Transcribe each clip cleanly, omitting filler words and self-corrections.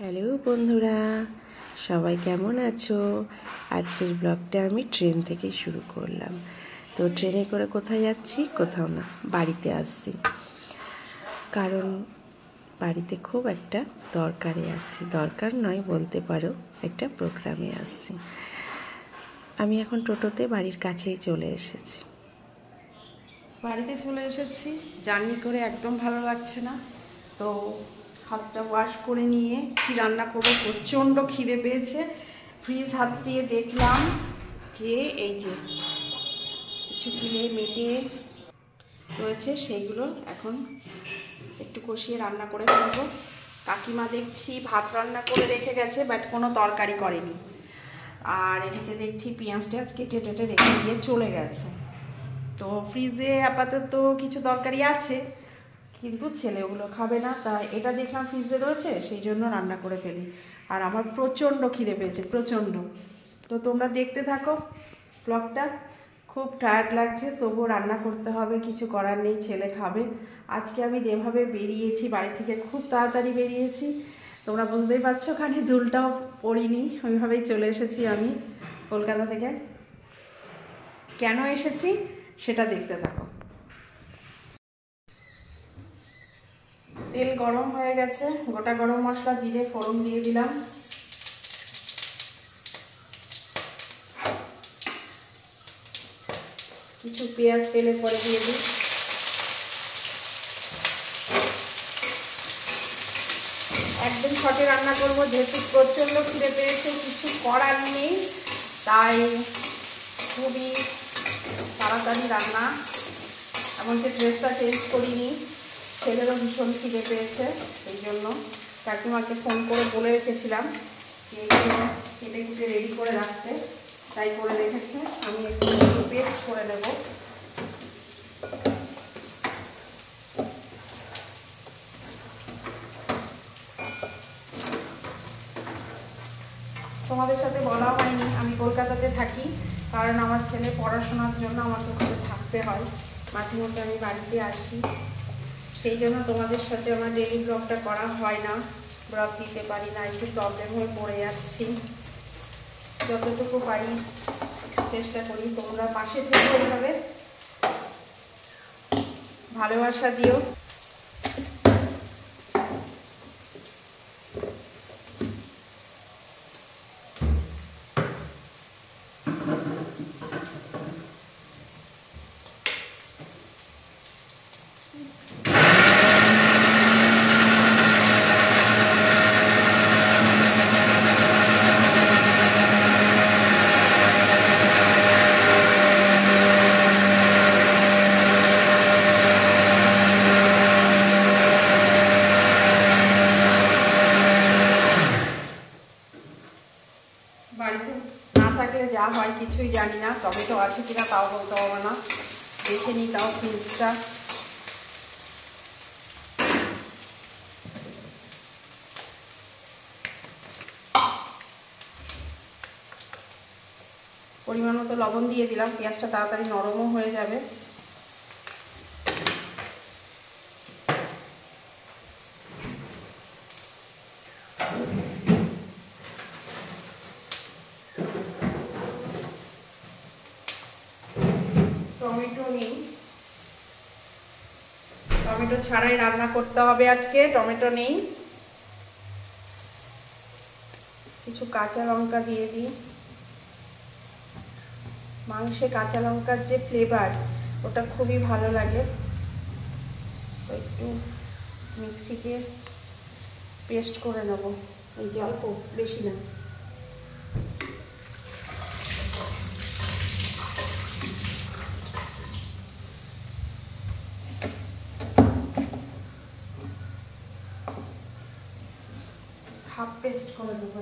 Hello বন্ধুরা, সবাই কেমন আছো? আজকের ব্লগটা আমি ট্রেন থেকে শুরু করলাম। তো ট্রেনে করে কোথায় যাচ্ছি? কোথাও না, বাড়িতে আসছি। কারণ বাড়িতে খুব একটা দরকারে আসছি, দরকার নয় বলতে পারো, একটা প্রোগ্রামে আসছি। আমি এখন টোটোতে বাড়ির কাছেই চলে এসেছি। বাড়িতে চলে এসেছি, জার্নি করে একদম ভালো লাগছে না। তো হাতটা ওয়াশ করে নিয়ে কি রান্না করবো, প্রচণ্ড খিদে পেয়েছে। ফ্রিজ হাত দিয়ে দেখলাম যে এই যে কিছু কিনে মেটে রয়েছে, সেইগুলো এখন একটু কষিয়ে রান্না করে ফেলবো। কাকিমা দেখছি ভাত রান্না করে রেখে গেছে, বাট কোনো তরকারি করেনি। আর এদিকে দেখছি পেঁয়াজটা আজকে কেটে রেখে দিয়ে চলে গেছে। তো ফ্রিজে আপাতত কিছু তরকারি আছে, কিন্তু ছেলে ওগুলো খাবে না, তাই এটা দেখলাম ফ্রিজে রয়েছে, সেই জন্য রান্না করে ফেলি। আর আমার প্রচণ্ড খিদে পেয়েছে, প্রচণ্ড। তো তোমরা দেখতে থাকো ব্লগটা। খুব টায়ার্ড লাগছে, তবুও রান্না করতে হবে, কিছু করার নেই, ছেলে খাবে। আজকে আমি যেভাবে বেরিয়েছি বাড়ি থেকে, খুব তাড়াতাড়ি বেরিয়েছি, তোমরা বুঝতেই পারছো, ওখানে দুলটাও পড়িনি, ওইভাবেই চলে এসেছি আমি কলকাতা থেকে। কেন এসেছি সেটা দেখতে থাকো। তেল গরম হয়ে গেছে, গোটা গরম মশলা, জিরে, ফোড়ন দিয়ে দিলাম। কিছু পেঁয়াজ তেলের পরে দিয়ে দিই। একদম শর্টে রান্না করবো, যেহেতু প্রচণ্ড খিদে পেয়েছে, কিছু করার নেই, তাই খুবই তাড়াতাড়ি রান্না। এমনকি ড্রেসটা চেঞ্জ করিনি, ছেলেরও ভীষণ খিদে পেয়েছে, সেই জন্য কাকিমাকে ফোন করে বলে রেখেছিলাম যে এগুলো কেটে কুটে রেডি করে রাখতে, তাই করে রেখেছে। আমি একটু পেস্ট করে নেব। তোমাদের সাথে বলা হয়নি আমি কলকাতাতে থাকি, কারণ আমার ছেলে পড়াশোনার জন্য আমাকে ওখানে থাকতে হয়, মাঝে মধ্যে আমি বাড়িতে আসি, সেই জন্য তোমাদের সাথে আমার ডেইলি ব্লগটা করা হয় না, ব্লগ দিতে পারি না, একটু প্রবলেম হয়ে পড়ে যাচ্ছি। যতটুকু পারি চেষ্টা করি, তোমরা পাশে থেকে এইভাবে ভালোবাসা দিও। বাড়িতে না থাকলে যা হয় কিছুই জানি না, টমেটো আছে কিনা তাও বলতে হবে না, দেখে নিই তাও ফ্রিজটা। পরিমাণ মতো লবণ দিয়ে দিলাম, পেঁয়াজটা তাড়াতাড়ি নরমও হয়ে যাবে। টমেটো নেই, টমেটো ছাড়াই রান্না করতে হবে আজকে, টমেটো নেই। কিছু কাঁচা লঙ্কা দিয়ে দিই, মাংসে কাঁচা লঙ্কার যে ফ্লেভার, ওটা খুবই ভালো লাগে। একটু মিক্সিতে পেস্ট করে নেব, এই যে অল্প, বেশি না। হাফ পেস্ট করে দেবো।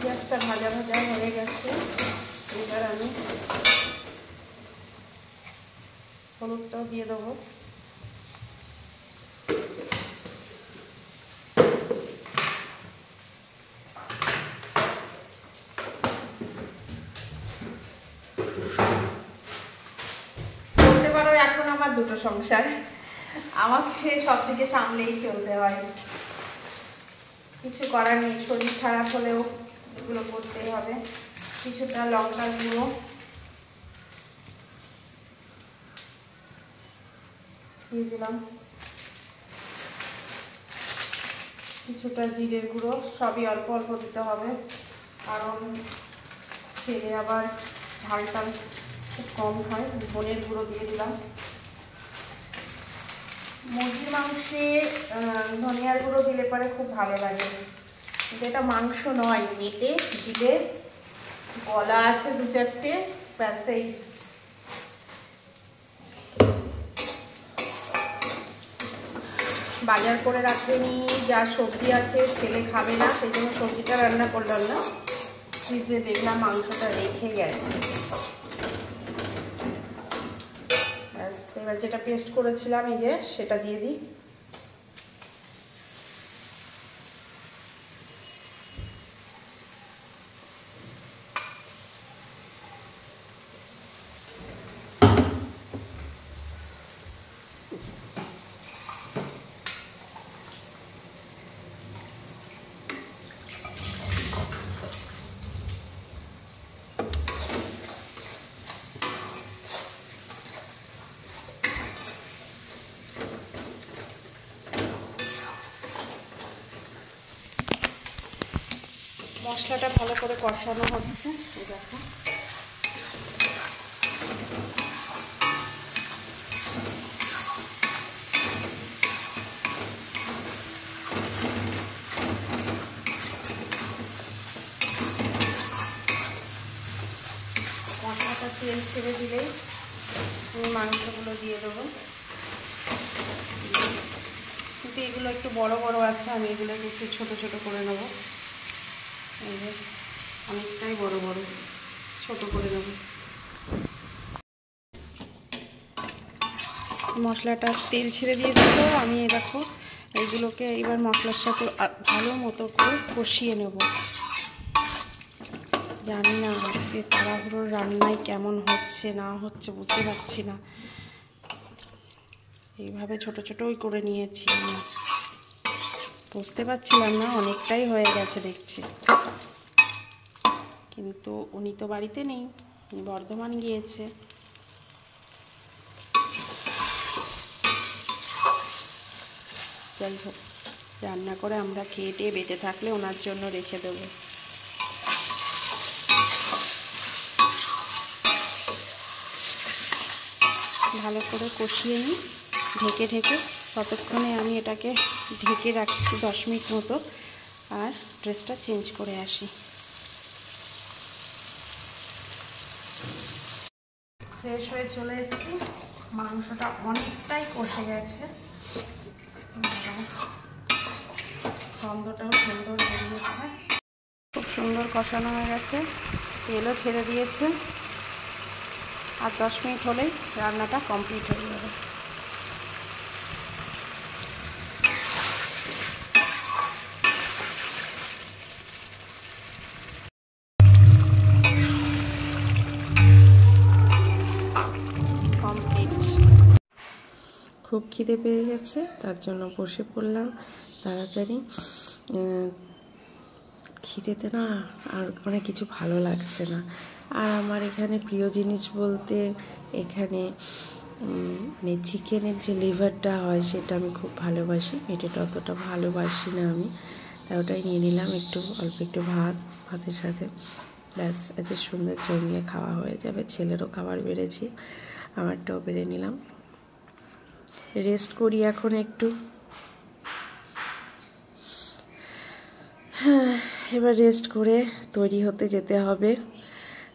পেঁয়াজটা ভাজা ভাজা হয়ে গেছে, এবার আমি হলুদটাও দিয়ে দেবো। বলতে পারো এখন আমার দুটো সংসার, আমাকে সব দিকে সামলেই চলতে হয়, কিছু করার নেই। শরীর খারাপ হলেও এগুলো করতেই হবে। কিছুটা লঙ্কার গুঁড়ো দিয়ে দিলাম, কিছুটা জিরের গুঁড়ো, সবই অল্প অল্প দিতে হবে, কারণ ছেলে আবার ঝালটা খুব কম খায়। ধনের গুঁড়ো দিয়ে দিলাম। মুরগির মাংসে ধনিয়ার গুঁড়ো দিলে পরে খুব ভালো লাগে, কিন্তু এটা মাংস নয়, কেটে দিলে গলা আছে 2-4টে, ব্যাস। এই বাজার করে রাখতে নি, যা সবজি আছে ছেলে খাবে না, সেই জন্য সবজিটা রান্না করলাম না। ফ্রিজে দেখলাম মাংসটা রেখে গেছে, ব্যাস। এবার যেটা পেস্ট করেছিলাম এই যে, সেটা দিয়ে দিই। মশলাটা ভালো করে কষানো হচ্ছে, এই দেখো। মশলাটা তেল ছেড়ে দিলেই মাংসগুলো দিয়ে দেবো। কিন্তু এগুলো একটু বড় বড় আছে, আমি এগুলোকে একটু ছোট ছোট করে নেবো। এই যে অনেকটাই বড় বড়, ছোট করে নেব। মশলাটা তেল ছেড়ে দিয়ে দিল, আমি দেখো এইগুলোকে এবার মশলার সাথে ভালো মতো করে কষিয়ে নেব। জানি না আজকে তাড়াহুড়োর রান্নায় কেমন হচ্ছে না হচ্ছে বুঝতে পারছি না। এইভাবে ছোট ছোটই করে নিয়েছি, বুঝতে পারছিলাম না অনেকটাই হয়ে গেছে দেখছি। কিন্তু উনি তো বাড়িতে নেই, উনি বর্ধমান গিয়েছে। যাই হোক, রান্না করে আমরা খেয়ে টেয়ে বেঁচে থাকলে ওনার জন্য রেখে দেবো। ভালো করে কষিয়ে নিই ঢেকে ঢেকে। ততক্ষণে আমি এটাকে ঢেকে রাখছি 10 মিনিট মতো, আর ড্রেসটা চেঞ্জ করে আসি। ফ্রেশ হয়ে চলে এসেছি, মাংসটা অনেকটাই কষে গেছে, গন্ধটাও সুন্দর বেরিয়েছে, খুব সুন্দর কষানো হয়ে গেছে, তেলও ছেড়ে দিয়েছে। আর 10 মিনিট হলেই রান্নাটা কমপ্লিট হয়ে যাবে। খুব খিদে পেয়ে গেছে, তার জন্য বসে পড়লাম তাড়াতাড়ি। খিদেতে না আর মানে কিছু ভালো লাগছে না। আর আমার এখানে প্রিয় জিনিস বলতে এখানে মানে চিকেনের যে লিভারটা হয় সেটা আমি খুব ভালোবাসি, মেটেটা অতটা ভালোবাসি না আমি, তাই ওটাই নিয়ে নিলাম। একটু অল্প একটু ভাতের সাথে, ব্যাস আজকে সুন্দর জমিয়ে খাওয়া হয়ে যাবে। ছেলেরও খাবার বেড়েছি, আমারটাও বেড়ে নিলাম। রেস্ট করি এখন একটু। হ্যাঁ, এবার রেস্ট করে তৈরি হতে যেতে হবে।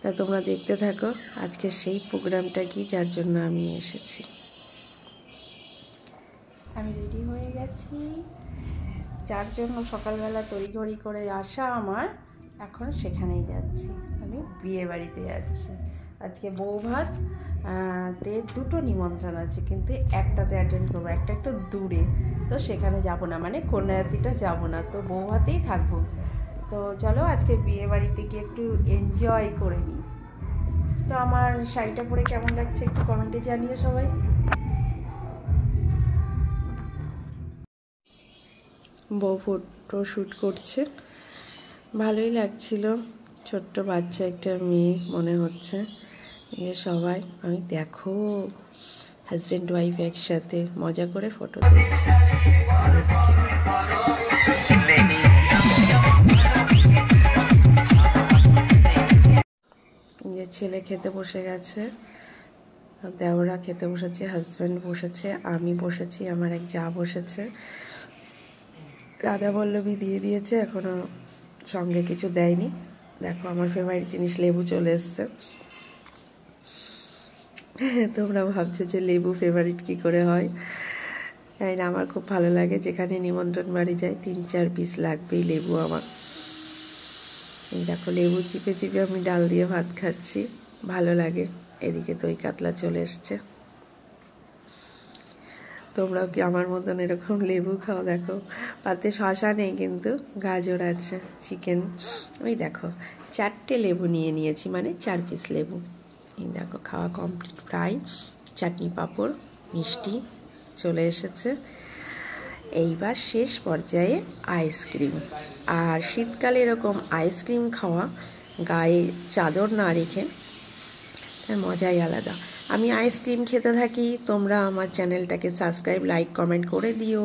তা তোমরা দেখতে থাকো আজকে সেই প্রোগ্রামটা কি, যার জন্য আমি এসেছি। আমি রেডি হয়ে গেছি, যার জন্য সকালবেলা তড়িঘড়ি করে আসা আমার, এখন সেখানেই যাচ্ছি। আমি বিয়ে বাড়িতে যাচ্ছি। আজকে বউ ভাত তে দুটো নিমন্ত্রণ আছে, কিন্তু একটাতে অ্যাটেন্ড করবো, একটা একটু দূরে, তো সেখানে যাব না, মানে কন্যায়াতিটা যাব না, তো বউ ভাতেই থাকবো। তো চলো আজকে বিয়ে বাড়িতে গিয়ে একটু এনজয় করে নিই। তো আমার শাড়িটা পরে কেমন লাগছে একটু কমেন্টে জানিও সবাই। বউ ফটো শ্যুট করছে, ভালোই লাগছিল, ছোট্ট বাচ্চা একটা মেয়ে মনে হচ্ছে। সবাই আমি দেখো হাজব্যান্ড ওয়াইফ একসাথে মজা করে ফটো তুলছি। যে ছেলে খেতে বসে গেছে, দেওরা খেতে বসেছে, হাজব্যান্ড বসেছে, আমি বসেছি, আমার এক যা বসেছে। রাধা বল্লভী দিয়ে দিয়েছে, এখনও সঙ্গে কিছু দেয়নি। দেখো আমার ফেভারিট জিনিস লেবু চলে এসছে। তোমরা ভাবছো যে লেবু ফেভারিট কী করে হয়? তাই না, আমার খুব ভালো লাগে, যেখানে নিমন্ত্রণ বাড়ি যায় 3-4 পিস লাগবেই লেবু আমার। এই দেখো লেবু চিপে চিপে আমি ডাল দিয়ে ভাত খাচ্ছি, ভালো লাগে। এদিকে দই কাতলা চলে এসছে। তোমরাও কি আমার মতন এরকম লেবু খাও? দেখো পাতে শশা নেই, কিন্তু গাজর আছে, চিকেন। ওই দেখো 4টে লেবু নিয়ে নিয়েছি, মানে 4 পিস লেবু। এই দেখো খাওয়া কমপ্লিট প্রায়। চাটনি পাঁপড় মিষ্টি চলে এসেছে। এইবার শেষ পর্যায়ে আইসক্রিম। আর শীতকালে এরকম আইসক্রিম খাওয়া, গায়ে চাদর না রেখে, তার মজাই আলাদা। আমি আইসক্রিম খেতে থাকি, তোমরা আমার চ্যানেলটাকে সাবস্ক্রাইব, লাইক, কমেন্ট করে দিও।